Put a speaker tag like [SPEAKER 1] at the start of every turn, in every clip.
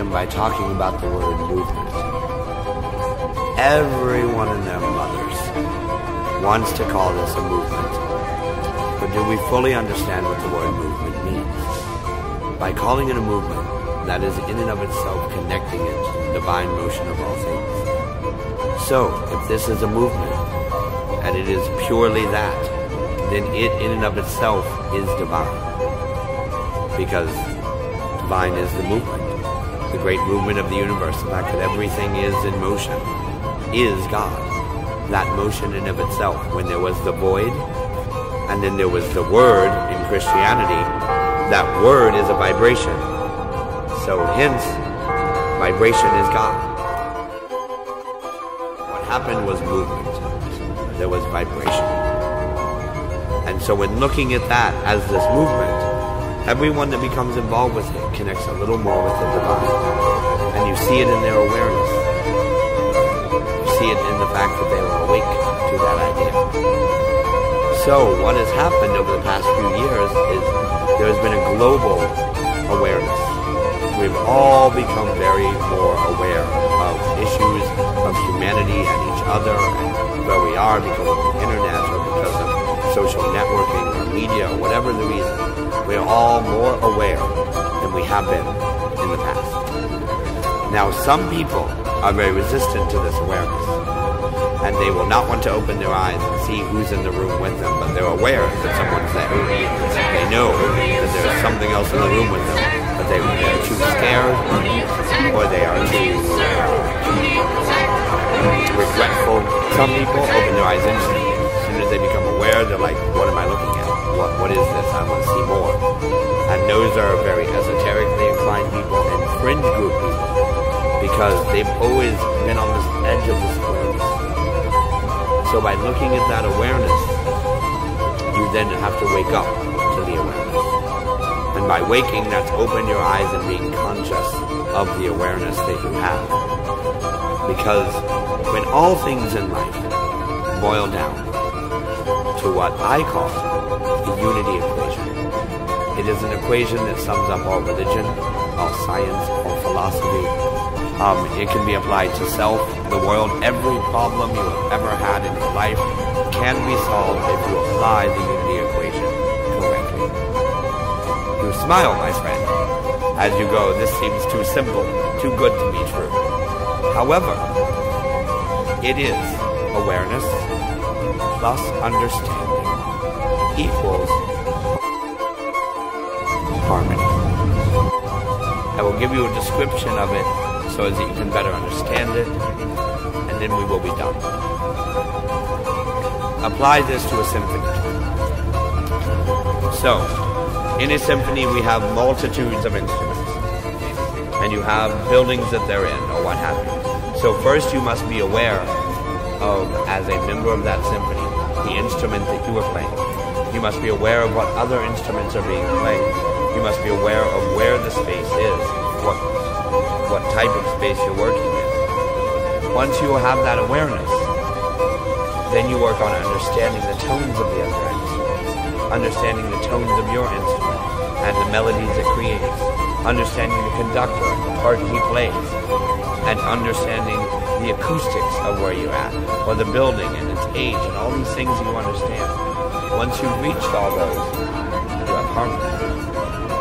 [SPEAKER 1] begin by talking about the word movement. Everyone and their mothers wants to call this a movement. But do we fully understand what the word movement means? By calling it a movement, that is in and of itself connecting it to the divine motion of all things. So, if this is a movement, and it is purely that, then it in and of itself is divine. Because divine is the movement, the great movement of the universe, the fact that everything is in motion, is God. That motion in of itself, when there was the void, and then there was the word in Christianity, that word is a vibration. So hence, vibration is God. What happened was movement. There was vibration. And so when looking at that as this movement, everyone that becomes involved with it connects a little more with the divine. And you see it in their awareness. You see it in the fact that they were awake to that idea. So what has happened over the past few years is there has been a global awareness. We've all become very more aware of issues of humanity and each other and where we are because of the internet or because of social networking or media or whatever the reason. We're all more aware than we have been in the past. Now, some people are very resistant to this awareness, and they will not want to open their eyes and see who's in the room with them, but they're aware that someone's there. They know that there's something else in the room with them, but they're too scared, or they are too regretful. Some people open their eyes instantly. As soon as they become aware, they're like, what am I looking at? What is this? I want to see more. And those are very esoterically inclined people and fringe group people, because they've always been on this edge of this awareness. So by looking at that awareness, you then have to wake up to the awareness. And by waking, that's open your eyes and being conscious of the awareness that you have. Because when all things in life boil down to what I call the unity equation, it is an equation that sums up all religion, all science, all philosophy. It can be applied to self, the world. Every problem you have ever had in your life can be solved if you apply the unity equation correctly. You smile, my friend, as you go. This seems too simple, too good to be true. However, it is awareness plus understanding equals harmony. I will give you a description of it so as that you can better understand it, and then we will be done. Apply this to a symphony. So, in a symphony we have multitudes of instruments, and you have buildings that they're in, or what have you. So first you must be aware of, as a member of that symphony, the instrument that you are playing. You must be aware of what other instruments are being played. You must be aware of where the space is, what type of space you're working in. Once you have that awareness, then you work on understanding the tones of the other instruments, understanding the tones of your instrument and the melodies it creates, understanding the conductor and the part he plays, and understanding the acoustics of where you're at, or the building and its age, and all these things you understand. Once you've reached all those, you have harmony.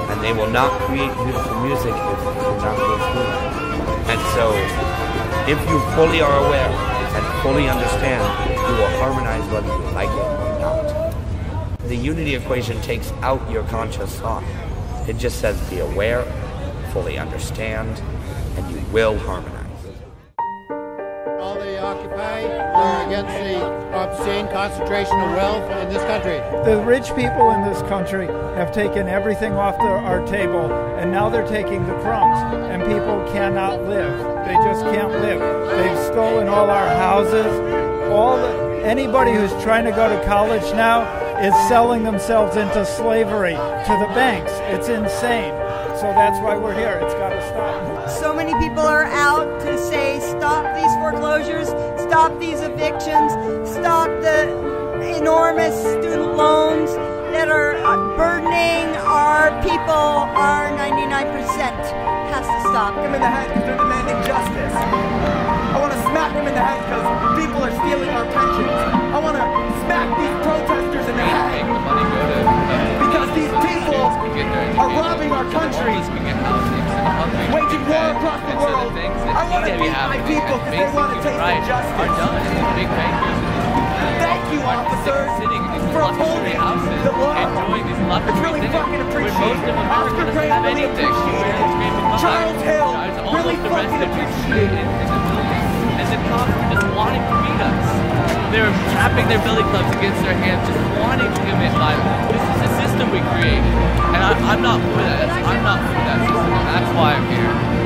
[SPEAKER 1] And they will not create beautiful music if you do not go through it. And so, if you fully are aware and fully understand, you will harmonize whether you like it or not. The unity equation takes out your conscious thought. It just says be aware, fully understand, and you will harmonize.
[SPEAKER 2] All the Occupy are against the obscene concentration of wealth in this country.
[SPEAKER 3] The rich people in this country have taken everything off our table, and now they're taking the crumbs, and people cannot live. They just can't live. They've stolen all our houses. Anybody who's trying to go to college now is selling themselves into slavery to the banks. It's insane. So that's why we're here. It's got to stop.
[SPEAKER 4] So many people are out to say, stop these foreclosures, stop these evictions, stop the enormous student loans that are burdening our people, our 99%, has to stop.
[SPEAKER 5] Them in the head because they're demanding justice. I want to smack them in the head because people are stealing our pensions. I want to smack these protesters in the head because these people are robbing our country, waging war across the world. I want to beat my people because they want to taste injustice. Thank you, officers, for upholding the law. It's really fucking appreciated. Oscar Grant really appreciated. Charles Hill really fucking appreciated.
[SPEAKER 6] And the cops are just wanting to beat us. They're tapping their billy clubs against their hands, just wanting to commit violence. This is a system we created. And I'm not for that. I'm not for that system. And that's why I'm here.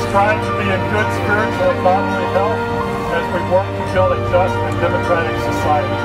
[SPEAKER 7] Strive to be in good spiritual and bodily health as we work to build a just and democratic society.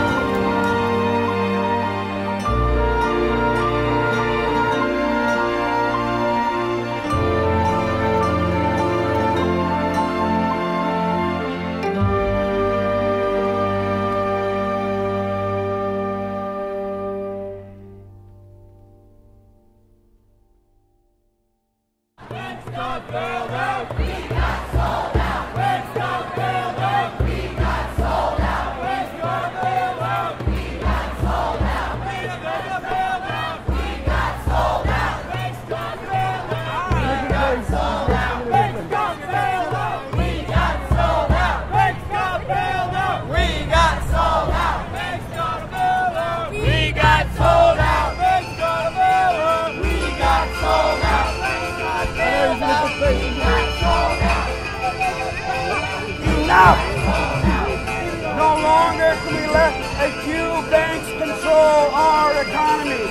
[SPEAKER 8] No longer can we let a few banks control our economy.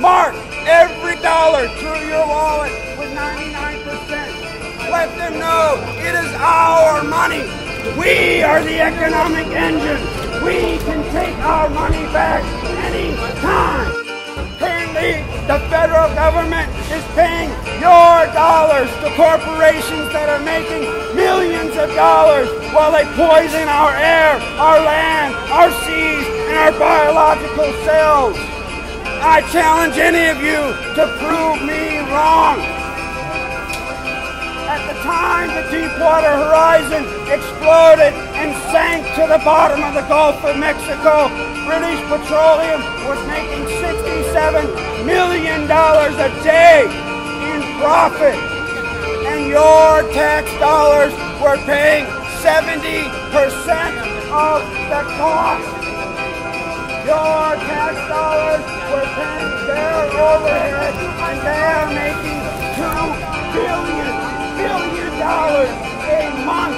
[SPEAKER 8] Mark every dollar through your wallet with 99%. Let them know it is our money. We are the economic engine. We can take our money back any time. Currently, the federal government is paying your dollars to corporations that are making millions of dollars while they poison our air, our land, our seas, and our biological cells. I challenge any of you to prove me wrong. At the time the Deepwater Horizon exploded and sank to the bottom of the Gulf of Mexico, British Petroleum was making $67 million a day in profit. And your tax dollars were paying 70% of the cost. Your tax dollars were paying their overhead, and they are making $2 billion a month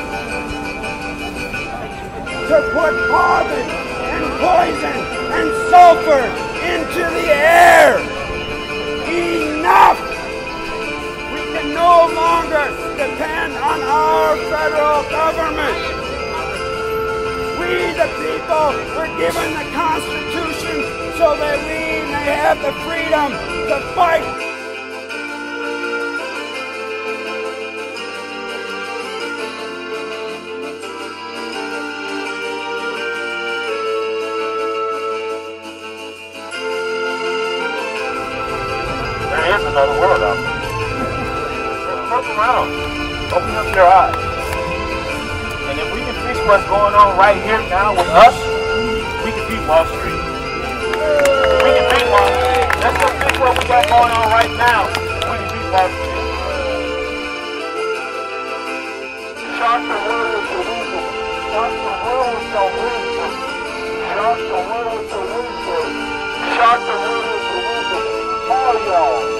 [SPEAKER 8] to put carbon and poison and sulfur into the air. Enough! We can no no longer depend on our federal government. We, the people, were given the Constitution so that we may have the freedom to fight.
[SPEAKER 7] There is another world out there. Just look around. Open up your eyes. And if we can fix what's going on right here now with us, we can beat Wall Street. We can beat Wall Street. Let's go fix what we got going on right now. We can beat Wall Street. Shock the world with the wisdom. Shock the world with the wisdom. Shock the world with the wisdom. Shock the world with the wisdom. All y'all.